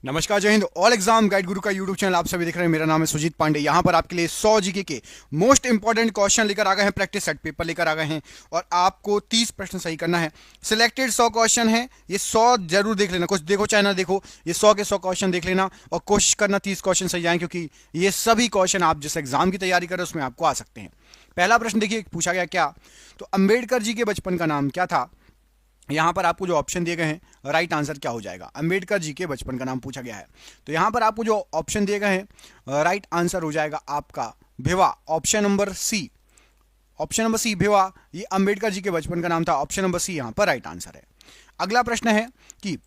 नमस्कार, जय Hind. All exam guide गुरु का यूट्यूब चैनल आप सभी देख रहे हैं। मेरा नाम है सुजीत पांडे। यहां पर आपके लिए 100 जीके के मोस्ट इंपॉर्टेंट क्वेश्चन लेकर आ गए हैं, प्रैक्टिस सेट पेपर लेकर आ गए हैं और आपको 30 प्रश्न सही करना है। सिलेक्टेड 100 क्वेश्चन है, ये 100 जरूर देख लेना, कुछ देखो चाहे ना देखो, ये 100 के 100 क्वेश्चन देख लेना और कोशिश करना 30 क्वेश्चन सही जाएं, क्योंकि ये सभी क्वेश्चन आप जिस एग्जाम की तैयारी कर रहे हो उसमें आपको आ सकते हैं। पहला प्रश्न देखिए, पूछा गया क्या, तो अंबेडकर जी के बचपन का नाम क्या था। यहां पर आपको जो ऑप्शन दिए गए हैं, राइट आंसर क्या हो जाएगा। अंबेडकर जी के बचपन का नाम पूछा गया है, तो यहां पर आपको जो ऑप्शन दिए गए हैं, राइट आंसर हो जाएगा आपका भिवा, option number C. Option number C भिवा, ये अंबेडकर जी के बचपन का नाम था। ऑप्शन नंबर सी यहां पर राइट आंसर है। अगला प्रश्न है कि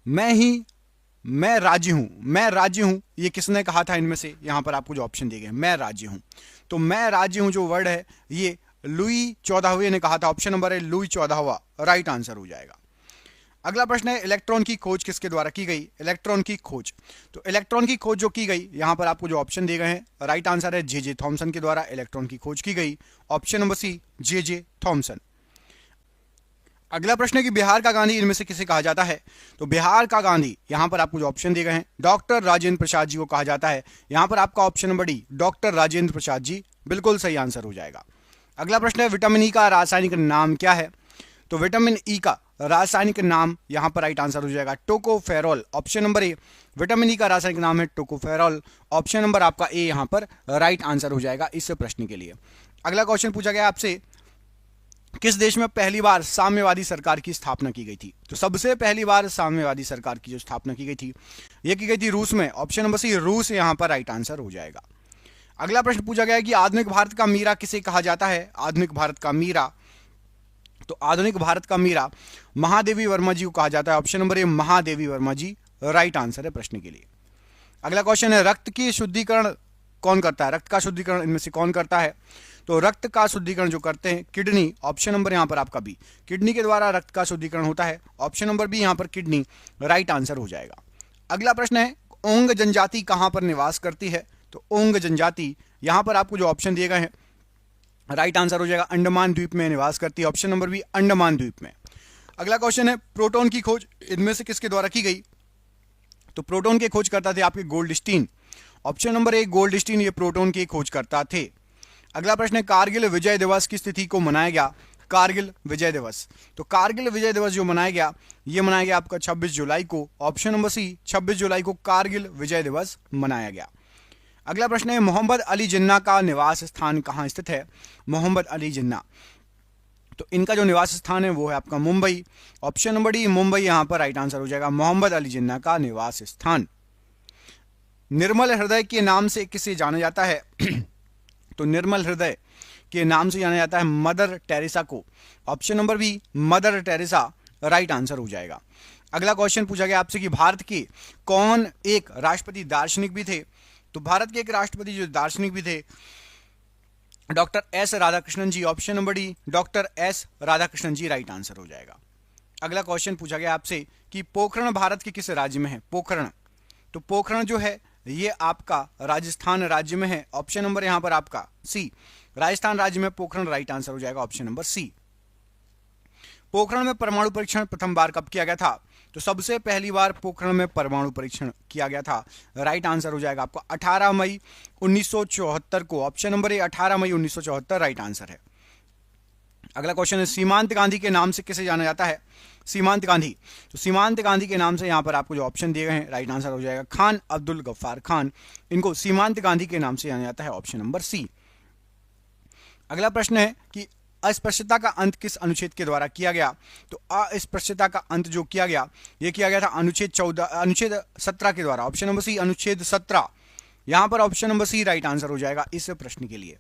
मैं राज्य हूं, मैं राज्य हूं, ये किसने कहा था इनमें से। यहां पर आपको जो ऑप्शन दिए गए, मैं राज्य हूं, तो मैं राज्य हूं जो वर्ड है ये लुई 14वें ने कहा था। ऑप्शन नंबर है लुई 14वां, राइट आंसर हो जाएगा। अगला प्रश्न है, इलेक्ट्रॉन की खोज किसके द्वारा की गई। इलेक्ट्रॉन की खोज, तो इलेक्ट्रॉन की खोज जो की गई, यहां पर आपको जो ऑप्शन दिए गए हैं, राइट आंसर है जे जे थॉमसन के द्वारा इलेक्ट्रॉन की खोज की गई। ऑप्शन नंबर सी जे जे थॉमसन। अगला प्रश्न है कि बिहार का गांधी इनमें से किसे कहा जाता है। तो बिहार का गांधी, यहां पर आपको जो ऑप्शन दिए गए हैं, डॉक्टर राजेंद्र प्रसाद जी को कहा जाता है। यहां पर आपका option number D, doctor Rajendra Prasad ji, बिल्कुल सही आंसर हो जाएगा। अगला प्रश्न है, विटामिन ई का रासायनिक नाम क्या है। तो विटामिन ई का रासायनिक नाम यहां पर राइट आंसर हो जाएगा टोकोफेरॉल। ऑप्शन नंबर ए, विटामिन ई का रासायनिक नाम है टोकोफेरॉल। ऑप्शन नंबर आपका ए यहां पर राइट आंसर हो जाएगा इस प्रश्न के लिए। अगला क्वेश्चन पूछा गया आपसे, किस देश में पहली बार साम्यवादी सरकार की स्थापना की गई थी। तो सबसे पहली बार साम्यवादी सरकार की जो स्थापना की गई थी, यह की गई थी रूस में। ऑप्शन नंबर सी रूस यहां पर राइट आंसर हो जाएगा। अगला प्रश्न पूछा गया है कि आधुनिक भारत का मीरा किसे कहा जाता है। आधुनिक भारत का मीरा, तो आधुनिक भारत का मीरा महादेवी वर्मा जी को कहा जाता है। Option number A, Mahadevi Verma ji, right answer है प्रश्न के लिए। अगला क्वेश्चन है, रक्त की शुद्धिकरण कौन करता है। रक्त का शुद्धिकरण इनमें से कौन करता है। तो रक्त का शुद्धिकरण जो करते हैं किडनी। ऑप्शन नंबर यहां पर आपका बी, किडनी के द्वारा रक्त का शुद्धिकरण होता है। ऑप्शन नंबर बी यहां पर किडनी, राइट आंसर हो जाएगा। अगला प्रश्न है, ओंग जनजाति कहां पर निवास करती है। तो ओंग जनजाति, यहां पर आपको जो ऑप्शन दिए गए हैं, राइट आंसर हो जाएगा अंडमान द्वीप में निवास करती है। ऑप्शन नंबर बी, अंडमान द्वीप में। अगला क्वेश्चन है, प्रोटॉन की खोज इनमें से किसके द्वारा की गई। तो प्रोटॉन के खोज करता थे आपके गोल्डस्टीन। ऑप्शन नंबर ए, गोल्डस्टीन ये प्रोटॉन के खोज करता थे। अगला प्रश्न है, कारगिल विजय दिवस किस तिथि को मनाया गया। कारगिल विजय दिवस, तो कारगिल विजय दिवस जो मनाया गया, ये मनाया गया आपका 26 जुलाई को। ऑप्शन नंबर सी, 26 जुलाई को कारगिल विजय दिवस मनाया गया। अगला प्रश्न है, मोहम्मद अली जिन्ना का निवास स्थान कहां स्थित है। मोहम्मद अली जिन्ना, तो इनका जो निवास स्थान है वो है आपका Mumbai. Option number D, Mumbai यहां पर राइट आंसर हो जाएगा, मोहम्मद अली जिन्ना का निवास स्थान। निर्मल हृदय के नाम से किसे जाना जाता है। तो निर्मल हृदय के नाम से जाना जाता है मदर टेरेसा को। Option number B, Mother Teresa, right answer हो जाएगा। अगला क्वेश्चन पूछा गया आपसे कि भारत के कौन एक राष्ट्रपति दार्शनिक भी थे। तो भारत के एक राष्ट्रपति जो दार्शनिक भी थे, doctor S Radhakrishnan ji. Option number D, doctor S Radhakrishnan ji, right answer हो जाएगा। अगला क्वेश्चन पूछा गया आपसे कि पोखरण भारत के किस राज्य में है। पोखरण, तो पोखरण जो है ये आपका राजस्थान राज्य में है। ऑप्शन नंबर यहां पर आपका सी, राजस्थान राज्य में पोखरण, राइट आंसर हो जाएगा ऑप्शन नंबर सी। पोखरण में परमाणु परीक्षण प्रथम बार कब किया गया था। तो सबसे पहली बार पोखरण में परमाणु परीक्षण किया गया था, राइट आंसर हो जाएगा आपका 18 मई 1974 को। ऑप्शन नंबर ए, 18 मई 1974, राइट आंसर है। अगला क्वेश्चन है, सीमांत गांधी के नाम से किसे जाना जाता है। सीमांत गांधी, तो सीमांत गांधी के नाम से यहां पर आपको जो ऑप्शन दिए गए हैं, राइट आंसर हो जाएगा खान अब्दुल गफ्फार खान। इनको सीमांत गांधी के नाम से जाना जाता है। Option number C. अगला प्रश्न है कि अस्पृश्यता का अंत किस अनुच्छेद के द्वारा किया गया। तो अस्पृश्यता का अंत जो किया गया, यह किया गया था अनुच्छेद 17 के द्वारा। ऑप्शन नंबर सी, अनुच्छेद 17, यहां पर option number C right answer हो जाएगा इस प्रश्न के लिए।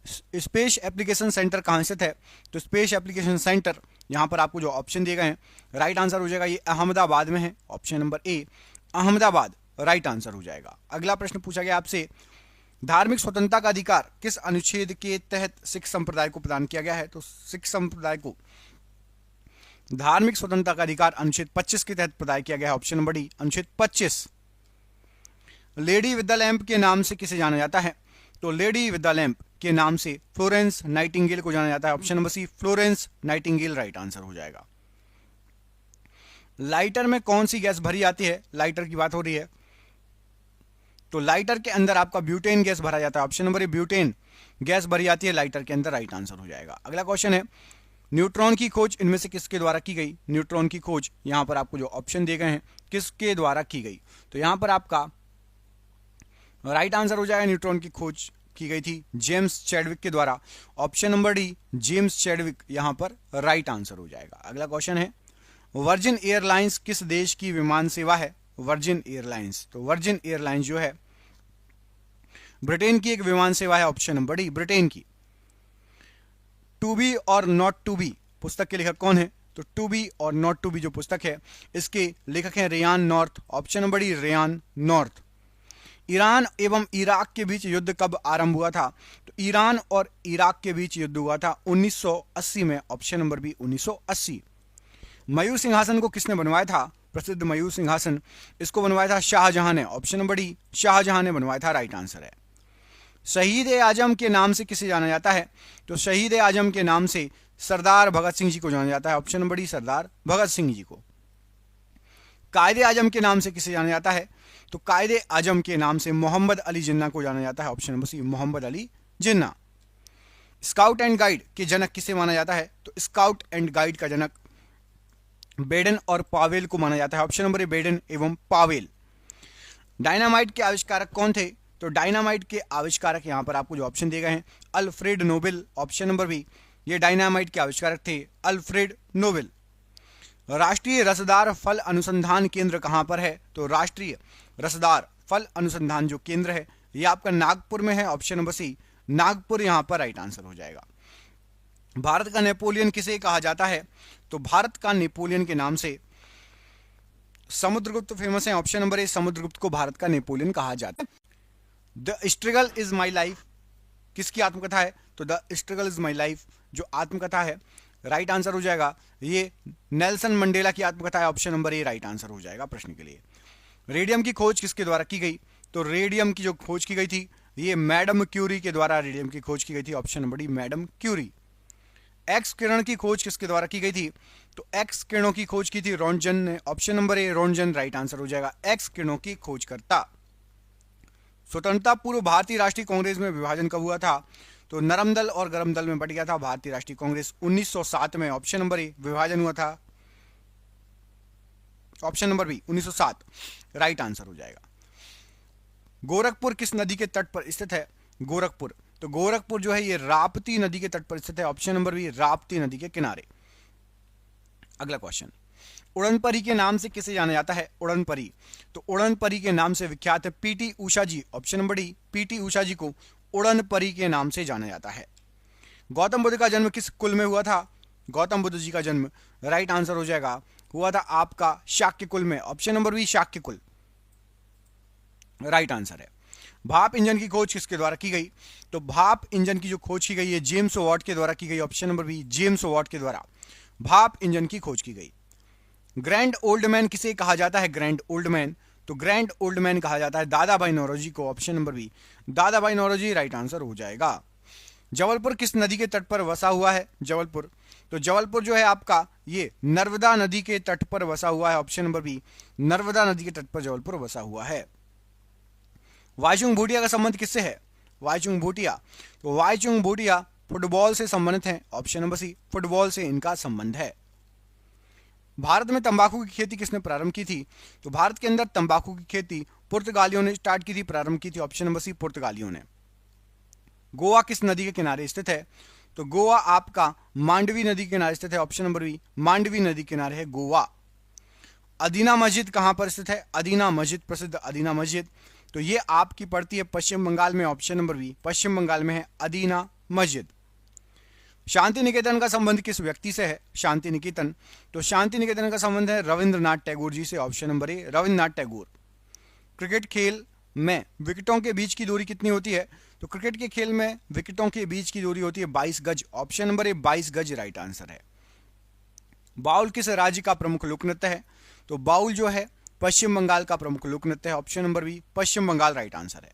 स्पेस एप्लीकेशन सेंटर कहां स्थित है। तो स्पेस एप्लीकेशन सेंटर, यहां पर आपको जो ऑप्शन दिए गए हैं, राइट आंसर हो जाएगा ये अहमदाबाद में है। ऑप्शन नंबर ए, अहमदाबाद, राइट आंसर हो जाएगा। अगला प्रश्न पूछा गया आपसे, धार्मिक स्वतंत्रता का अधिकार किस अनुच्छेद के तहत सिख संप्रदाय को प्रदान किया गया है। तो सिख संप्रदाय को धार्मिक स्वतंत्रता का अधिकार अनुच्छेद 25 के तहत प्रदान किया गया है। ऑप्शन नंबर डी, अनुच्छेद 25। लेडी विद द लैंप के नाम से किसे जाना जाता है। तो लेडी विद द लैंप के नाम से फ्लोरेंस नाइटिंगेल को जाना जाता है। Option number C, Florence Nightingale, right answer हो जाएगा। लाइटर में कौन सी गैस भरी जाती है, लाइटर की बात हो रही है, तो लाइटर के अंदर आपका ब्यूटेन गैस भरा जाता है। ऑप्शन नंबर ए ब्यूटेन गैस भरी जाती है लाइटर के अंदर, राइट आंसर हो जाएगा। अगला क्वेश्चन है, न्यूट्रॉन की खोज इनमें से किसके द्वारा की गई? न्यूट्रॉन की खोज यहां पर आपको जो ऑप्शन दिए गए हैं किसके द्वारा की गई, तो यहां पर आपका राइट आंसर हो जाएगा न्यूट्रॉन की खोज की गई थी जेम्स चैडविक के द्वारा। Option number D James Chadwick यहां पर राइट आंसर हो जाएगा। अगला क्वेश्चन है, वर्जिन एयरलाइंस किस देश की विमान सेवा है? वर्जिन एयरलाइंस, तो वर्जिन एयरलाइंस जो है ब्रिटेन की एक विमान सेवा है। ऑप्शन नंबर डी ब्रिटेन की। To be or not to be पुस्तक के लेखक कौन है? तो to be or not to be जो पुस्तक है इसके लेखक हैं Ryan North. Option number D Ryan North. Iran एवं इराक के बीच युद्ध कब आरंभ हुआ था? तो ईरान और इराक के बीच युद्ध हुआ था 1980 में। Option number B 1980। मयूर सिंहासन को किसने बनवाया था? प्रसिद्ध मयूर सिंहासन इसको बनवाया था शाहजहां ने। ऑप्शन नंबर डी शाहजहां ने बनवाया था, राइट आंसर है। शहीद ए आजम के नाम से किसे जाना जाता है? तो शहीद ए आजम के नाम से सरदार भगत सिंह जी को जाना जाता है। ऑप्शन नंबर डी सरदार भगत सिंह जी को। कायदे आजम के नाम से किसे जाना जाता है? तो कायदे आजम के नाम से मोहम्मद अली जिन्ना को जाना जाता है। Option number C Mohammad Ali Jinnah. Scout and guide के जनक किसे माना जाता है? तो स्काउट एंड गाइड का जनक बेडन और पावेल को माना जाता है। ऑप्शन नंबर ए बेडन एवं पावेल। डायनामाइट के आविष्कारक कौन थे? तो डायनामाइट के आविष्कारक यहां पर आपको जो ऑप्शन दिए गए हैं Alfred Nobel. Option number B ये डायनामाइट के आविष्कारक थे अल्फ्रेड नोबेल। राष्ट्रीय रसदार फल अनुसंधान केंद्र कहां पर है? तो राष्ट्रीय रसदार फल अनुसंधान जो केंद्र है ये आपका नागपुर में है। ऑप्शन नंबर सी नागपुर यहां पर राइट आंसर हो जाएगा। भारत का नेपोलियन किसे कहा जाता है? तो भारत का नेपोलियन के नाम से समुद्रगुप्त फेमस है। ऑप्शन नंबर ए समुद्रगुप्त को भारत का नेपोलियन कहा जाता है। The struggle is my life किसकी आत्मकथा है? तो the struggle is my life जो आत्मकथा है राइट आंसर हो जाएगा ये नेल्सन मंडेला की आत्मकथा है। Option number A right answer हो जाएगा प्रश्न के लिए। रेडियम की खोज किसके द्वारा की गई? तो रेडियम की जो खोज की गई थी ये मैडम क्यूरी के द्वारा रेडियम की खोज की गई थी। Option number D madam Curie. X किरण की खोज किसके द्वारा की गई थी? तो एक्स किरणों की खोज की थी रोन्टजन ने। Option number A Roentgen right answer हो जाएगा एक्स किरणों की खोज करता। स्वतंत्रता पूर्व भारतीय राष्ट्रीय कांग्रेस में विभाजन कब हुआ था? तो नरम दल और गरम दल में बट गया था भारतीय राष्ट्रीय कांग्रेस 1907 में। ऑप्शन नंबर ए विभाजन हुआ था। Option number B 1907 right answer हो जाएगा। गोरखपुर किस नदी के तट पर स्थित है? गोरखपुर, तो गोरखपुर जो है ये राप्ती नदी के तट पर स्थित है। ऑप्शन नंबर बी राप्ती नदी के किनारे। अगला क्वेश्चन, उड़न परी के नाम से किसे जाना जाता है? उड़न परी, तो उड़न परी के नाम से विख्यात है पीटी उषा जी। Option number D PT Usha जी को उड़न परी के नाम से जाना जाता है। गौतम बुद्ध का जन्म किस कुल में हुआ था? गौतम बुद्ध जी का जन्म राइट आंसर हो जाएगा हुआ था आपका शाक्य कुल में। ऑप्शन नंबर बी शाक्य कुल राइट आंसर है। भाप इंजन की खोज किसके द्वारा की गई? तो भाप इंजन की जो खोज की गई है जेम्स वॉट के द्वारा की गई। Option number B James Watt के द्वारा भाप इंजन की खोज की गई। ग्रैंड ओल्ड मैन किसे कहा जाता है? ग्रैंड ओल्ड मैन, तो ग्रैंड ओल्ड मैन कहा जाता है दादा भाई नौरोजी को। ऑप्शन नंबर बी दादा भाई नौरोजी राइट आंसर हो जाएगा। जबलपुर किस नदी के तट पर वसा हुआ है? जबलपुर, तो जबलपुर जो है आपका ये नर्मदा नदी के तट पर वसा हुआ है। ऑप्शन नंबर बी नर्मदा नदी के तट पर जबलपुर वसा हुआ है। वाईचुंग भूटिया का संबंध किससे है? वाईचुंग भूटिया, तो वाईचुंग भूटिया फुटबॉल से संबंधित हैं। ऑप्शन नंबर सी फुटबॉल से इनका संबंध है। भारत में तंबाकू की खेती किसने प्रारंभ की थी? तो भारत के अंदर तंबाकू की खेती पुर्तगालियों ने स्टार्ट की थी, प्रारंभ की थी। ऑप्शन नंबर सी पुर्तगालियों ने। गोवा किस नदी के किनारे स्थित है? तो गोवा आपका मांडवी नदी के किनारे स्थित है। ऑप्शन नंबर बी मांडवी नदी के किनारे है गोवा। अदीना मस्जिद कहां पर स्थित है? अदीना मस्जिद, प्रसिद्ध अदीना मस्जिद, तो ये आपकी पड़ती है पश्चिम बंगाल में। ऑप्शन नंबर बी पश्चिम बंगाल में है अदीना मस्जिद। शांति निकेतन का संबंध किस व्यक्ति से है? शांति निकेतन, तो शांति निकेतन का संबंध है रविंद्रनाथ टैगोर जी से। ऑप्शन नंबर ए रविंद्रनाथ टैगोर। क्रिकेट खेल में विकेटों के बीच की दूरी कितनी होती है? तो क्रिकेट के खेल में विकेटों के बीच की दूरी होती है 22 गज। ऑप्शन नंबर ए 22 गज राइट आंसर है। बाउल किस राज्य का प्रमुख लोक नृत्य है? तो बाउल जो है पश्चिम बंगाल का प्रमुख लोक नृत्य है। ऑप्शन नंबर बी पश्चिम बंगाल राइट आंसर है।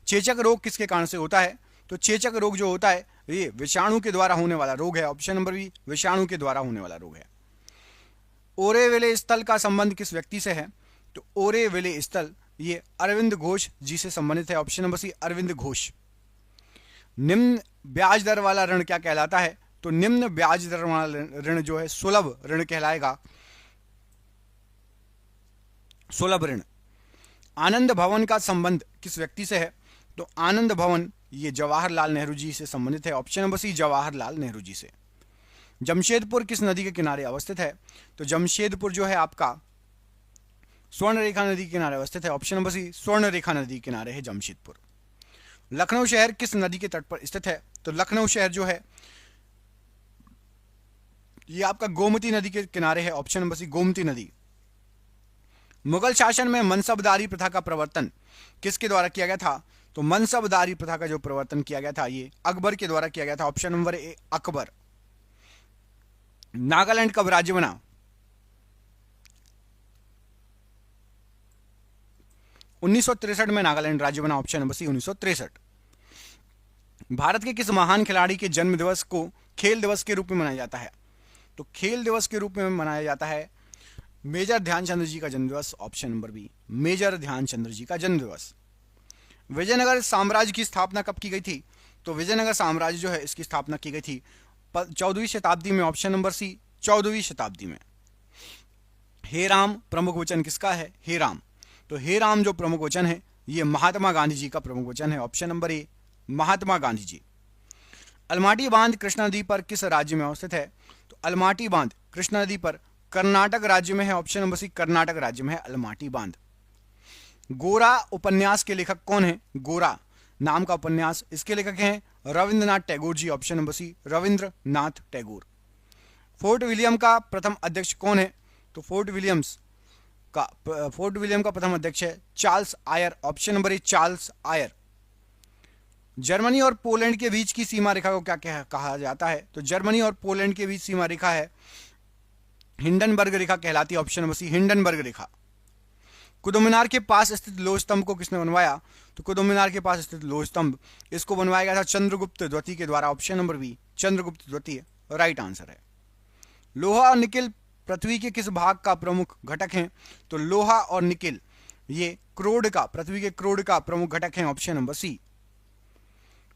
चेचक रोग किसके कारण से होता है? तो चेचक रोग जो होता है ये विषाणु के द्वारा होने वाला रोग है। ऑप्शन नंबर बी विषाणु के द्वारा होने वाला रोग है। ओरेविले स्थल का संबंध किस व्यक्ति से है? तो ओरेविले स्थल ये अरविंद घोष जी से संबंधित है। Option number C Aurobindo Ghosh. निम्न ब्याज दर वाला ऋण क्या कहलाता है? तो निम्न ब्याज दर वाला ऋण जो है सुलभ ऋण कहलाएगा, सुलभ ऋण। आनंद भवन का संबंध किस व्यक्ति से है? तो आनंद भवन ये जवाहरलाल नेहरू जी से संबंधित है। Option number C Jawaharlal Nehru ji से। जमशेदपुर किस नदी के किनारे अवस्थित है? तो जमशेदपुर जो है आपका स्वर्णरेखा नदी के किनारे अवस्थित है। ऑप्शन नंबर सी स्वर्णरेखा नदी के किनारे है जमशेदपुर। लखनऊ शहर किस नदी के तट पर स्थित है? तो लखनऊ शहर जो है ये आपका गोमती नदी के किनारे है। ऑप्शन नंबर सी गोमती नदी। मुगल शासन में मनसबदारी प्रथा का प्रवर्तन किसके द्वारा किया गया था? तो मनसबदारी प्रथा का जो प्रवर्तन किया गया था ये अकबर के द्वारा किया गया था। ऑप्शन नंबर ए अकबर। नागालैंड कब राज्य बना? 1963 में नागालैंड राज्य बना। ऑप्शन नंबर सी 1963। भारत के किस महान खिलाड़ी के जन्म दिवस को खेल दिवस के रूप में मनाया जाता है? तो खेल दिवस के रूप में मनाया जाता है मेजर ध्यानचंद्र जी का जन्म दिवस। Option number B major Dhyanchandra ji का जन्म दिवस। विजयनगर साम्राज्य की स्थापना कब की गई थी? तो विजयनगर साम्राज्य जो है इसकी स्थापना की गई थी 14वीं शताब्दी में। ऑप्शन नंबर सी 14वीं शताब्दी में। हे राम प्रमुख वचन किसका है? हे राम। तो हे राम जो प्रमुख वचन है ये महात्मा गांधी जी का प्रमुख वचन है। Option number A Mahatma Gandhi ji. Almatti बांध कृष्णा नदी पर किस राज्य में अवस्थित है? तो अलमाटी बांध कृष्णा नदी पर कर्नाटक राज्य में है। ऑप्शन नंबर सी कर्नाटक राज्य में है अलमाटी बांध। गोरा उपन्यास के लेखक कौन है? गोरा नाम का उपन्यास इसके लेखक हैं Rabindranath Tagore ji. Option number C Rabindranath Tagore. Fort William का प्रथम अध्यक्ष कौन है? तो फोर्ट विलियम का प्रथम अध्यक्ष है Charles Eyre. Option number A Charles Eyre. Germany और पोलैंड के बीच की सीमा रेखा को क्या कहा जाता है? तो जर्मनी और पोलैंड के बीच सीमा रेखा है हिंडनबर्ग रेखा कहलाती है। ऑप्शन नंबर सी हिंडनबर्ग रेखा। कुतुब मीनार के पास स्थित लोह स्तंभ को किसने बनवाया? तो कुतुब मीनार के पास स्थित लोह स्तंभ इसको बनवाया गया था चंद्रगुप्त द्वितीय के द्वारा। ऑप्शन नंबर बी चंद्रगुप्त द्वितीय राइट आंसर है। लोहा और निकिल पृथ्वी के किस भाग का प्रमुख घटक हैं? तो लोहा और निकिल ये पृथ्वी के क्रोड का प्रमुख घटक हैं। Option number C.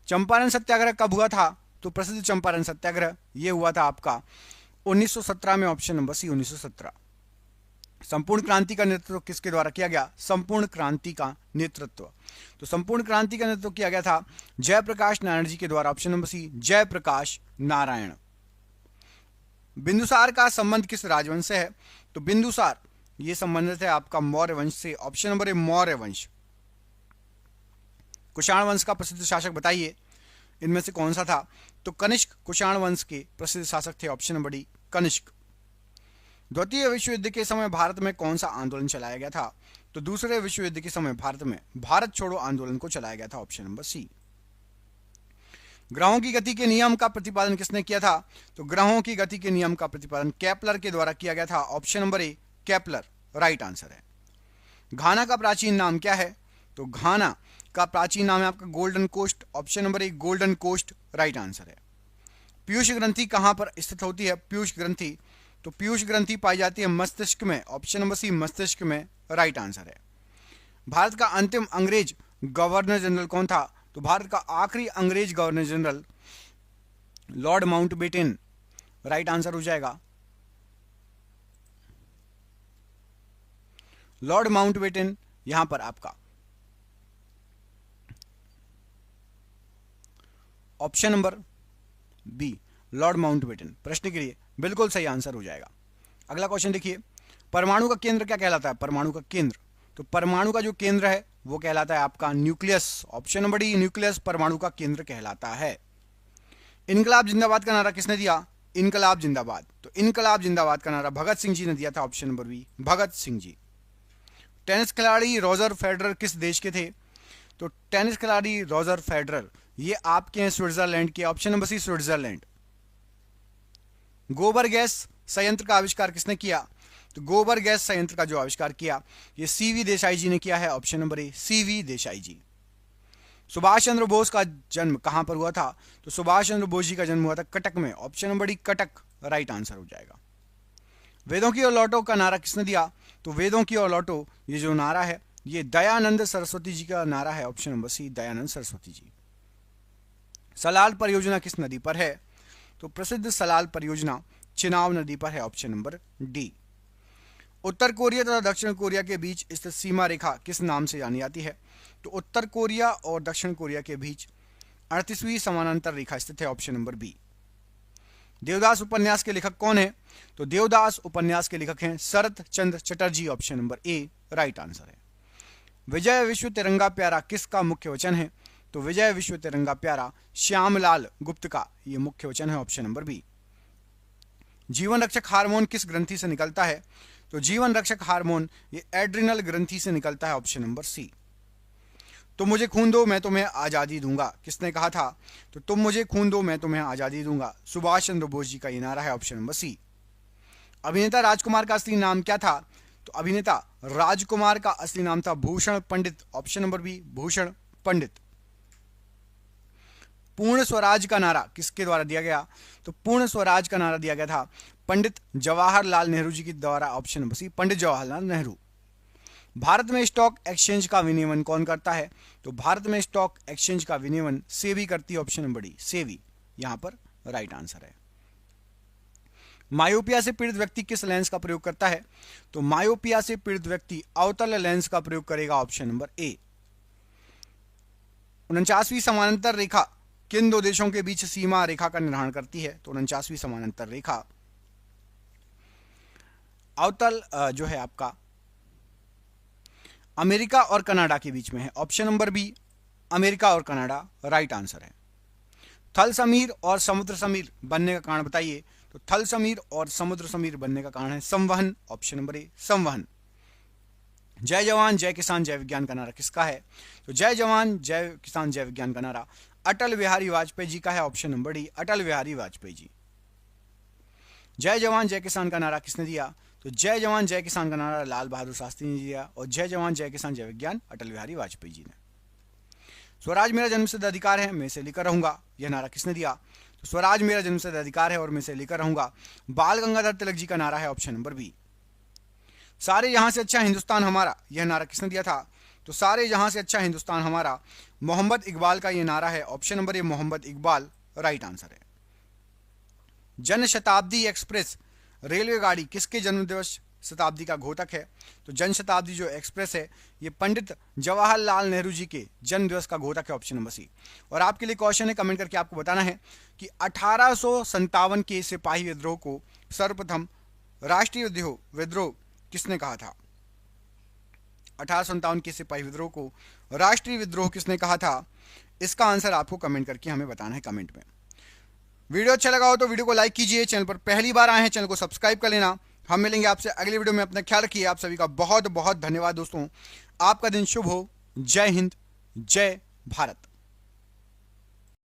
Champaran Satyagraha कब हुआ था? तो प्रसिद्ध चंपारण सत्याग्रह ये हुआ था आपका 1917 में। Option number C 1917। संपूर्ण क्रांति का नेतृत्व किसके द्वारा किया गया? संपूर्ण क्रांति का नेतृत्व। तो संपूर्ण क्रांति का नेतृत्व किया गया था जयप्रकाश नारायण जी के द्वारा। Option number C Jayaprakash Narayan. Bindusara का संबंध किस राजवंश से है? तो बिंदुसार ये संबंधित है आपका मौर्य वंश से। ऑप्शन नंबर ए मौर्य वंश। कुषाण वंश का प्रसिद्ध शासक बताइए इनमें से कौन सा था? तो कनिष्क कुषाण वंश के प्रसिद्ध शासक थे। Option number D Kanishka. द्वितीय विश्व युद्ध के समय भारत में कौन सा आंदोलन चलाया गया था? तो दूसरे विश्व युद्ध के समय भारत में भारत छोड़ो आंदोलन को चलाया गया था। Option number C. ग्रहों की गति के नियम का प्रतिपादन किसने किया था? तो ग्रहों की गति के नियम का प्रतिपादन केपलर के द्वारा किया गया था। ऑप्शन नंबर ए केपलर राइट आंसर है। घाना का प्राचीन नाम क्या है? तो घाना का प्राचीन नाम है आपका Golden Coast. Option number A Golden Coast right answer है। पीयूष ग्रंथि कहां पर स्थित होती है? पीयूष ग्रंथि तो पीयूष ग्रंथि पाई जाती है मस्तिष्क में। ऑप्शन नंबर सी मस्तिष्क में राइट आंसर है। भारत का अंतिम अंग्रेज गवर्नर जनरल कौन था? तो भारत का आखिरी अंग्रेज governor general Lord Mountbatten right answer हो जाएगा। लॉर्ड माउंटबेटन यहां पर आपका option number B Lord Mountbatten प्रश्न के लिए बिल्कुल सही आंसर हो जाएगा। अगला क्वेश्चन देखिए, परमाणु का केंद्र क्या कहलाता है? परमाणु का केंद्र तो परमाणु का जो केंद्र है वो कहलाता है आपका nucleus. Option number D nucleus परमाणु का केंद्र कहलाता है। इनकलाब जिंदाबाद का नारा किसने दिया? इनकलाब जिंदाबाद तो इनकलाब जिंदाबाद का नारा भगत सिंह जी ने दिया था। Option number B Bhagat Singh ji. Tennis खिलाड़ी रॉजर फेडरर किस देश के थे? तो टेनिस खिलाड़ी रॉजर फेडरर ये आपके हैं स्विट्जरलैंड के। Option number C Switzerland. गोबर गैस संयंत्र का आविष्कार किसने किया? तो गोबर गैस संयंत्र का जो आविष्कार किया ये सीवी देसाई जी ने किया है। Option number A CV Desai ji. Subhash Chandra Bose का जन्म कहां पर हुआ था? तो सुभाष चंद्र बोस जी का जन्म हुआ था कटक में। Option number D Cuttack right answer हो जाएगा। वेदों की ओर लौटो का नारा किसने दिया? तो वेदों की ओर लौटो ये जो नारा है ये दयानंद सरस्वती जी का नारा है। Option number C, Dayanand Saraswati ji. Salal परियोजना किस नदी पर है? तो प्रसिद्ध सलाल परियोजना चिनाब नदी पर है। Option number D. उत्तर कोरिया तथा दक्षिण कोरिया के बीच स्थित सीमा रेखा किस नाम से जानी जाती है? तो उत्तर कोरिया और दक्षिण कोरिया के बीच 38वीं समानांतर रेखा स्थित है। Option number B. देवदास उपन्यास के लेखक कौन है? तो देवदास उपन्यास के लेखक हैं Sharat Chandra Chatterjee. Option number A right answer है। विजय विश्व तिरंगा प्यारा किसका मुख्य वचन है? तो विजय विश्व तिरंगा प्यारा श्यामलाल गुप्त का ये मुख्य वचन है। Option number B. जीवन रक्षक हार्मोन किस ग्रंथि से निकलता है? तो जीवन रक्षक हार्मोन ये एड्रिनल ग्रंथि से निकलता है। Option number C. तुम मुझे खून दो मैं तुम्हें आजादी दूंगा किसने कहा था? तो तुम मुझे खून दो मैं तुम्हें आजादी दूंगा सुभाष चंद्र बोस जी का ये नारा है। Option number C. अभिनेता राजकुमार का असली नाम क्या था? तो अभिनेता राजकुमार का असली नाम था भूषण पंडित। ऑप्शन नंबर बी, भूषण पंडित। पूर्ण स्वराज का नारा किसके द्वारा दिया गया? तो पूर्ण स्वराज का नारा दिया गया था पंडित जवाहरलाल नेहरू जी के द्वारा। ऑप्शन नंबर सी, पंडित जवाहरलाल नेहरू। भारत में स्टॉक एक्सचेंज का विनियमन कौन करता है? तो भारत में स्टॉक एक्सचेंज का विनियमन सेबी करती है। ऑप्शन नंबर डी, सेबी यहां पर राइट आंसर है। मायोपिया से पीड़ित व्यक्ति किस लेंस का प्रयोग करता है? तो मायोपिया से पीड़ित व्यक्ति अवतल लेंस का प्रयोग करेगा। ऑप्शन नंबर ए। 49वीं समानांतर रेखा किन दो देशों के बीच सीमा रेखा का निर्धारण करती है? तो 49वीं समानांतर रेखा अवतल जो है आपका अमेरिका और कनाडा के बीच में है। ऑप्शन नंबर बी, अमेरिका और कनाडा राइट आंसर है। थल समीर और समुद्र समीर बनने का कारण बताइए? तो थल समीर और समुद्र समीर बनने का कारण है संवहन। ऑप्शन नंबर ए, संवहन। जय जवान जय किसान जय विज्ञान का नारा किसका है? तो जय जवान जय किसान जय विज्ञान का नारा अटल बिहारी वाजपेयी जी का है। Option number D, Atal Bihari Vajpayee ji. जय जवान जय किसान का नारा किसने दिया? तो जय जवान जय किसान का नारा लाल बहादुर शास्त्री ने दिया और जय जवान जय किसान जय विज्ञान अटल बिहारी वाजपेयी जी ने। स्वराज मेरा जन्मसिद्ध अधिकार है मैं इसे लेकर रहूंगा यह नारा किसने दिया? तो स्वराज मेरा जन्मसिद्ध अधिकार है और मैं इसे लेकर रहूंगा बाल गंगाधर तिलक जी का नारा है। Option number B. सारे यहां से अच्छा हिंदुस्तान हमारा यह नारा किसने दिया था? तो सारे जहां से अच्छा हिंदुस्तान हमारा मोहम्मद इकबाल का यह नारा है। Option number A, Mohammad Iqbal right answer है। जन शताब्दी एक्सप्रेस रेलवे गाड़ी किसके जन्मदिवस शताब्दी का घोतक है? तो जन शताब्दी जो एक्सप्रेस है ये पंडित जवाहरलाल नेहरू जी के जन्म दिवस का घोतक है। Option number C. और आपके लिए क्वेश्चन है, कमेंट करके आपको बताना है कि 1857 के सिपाही विद्रोह को सर्वप्रथम राष्ट्रीय विद्रोह किसने कहा था? 1857 के सिपाही विद्रोह को राष्ट्रीय विद्रोह किसने कहा था? इसका आंसर आपको कमेंट करके हमें बताना है कमेंट में। वीडियो अच्छा लगा हो तो वीडियो को लाइक कीजिए, चैनल पर पहली बार आए हैं चैनल को सब्सक्राइब कर लेना। हम मिलेंगे आपसे अगली वीडियो में, अपना ख्याल रखिए। आप सभी का बहुत बहुत धन्यवाद दोस्तों, आपका दिन शुभ हो। जय हिंद, जय भारत।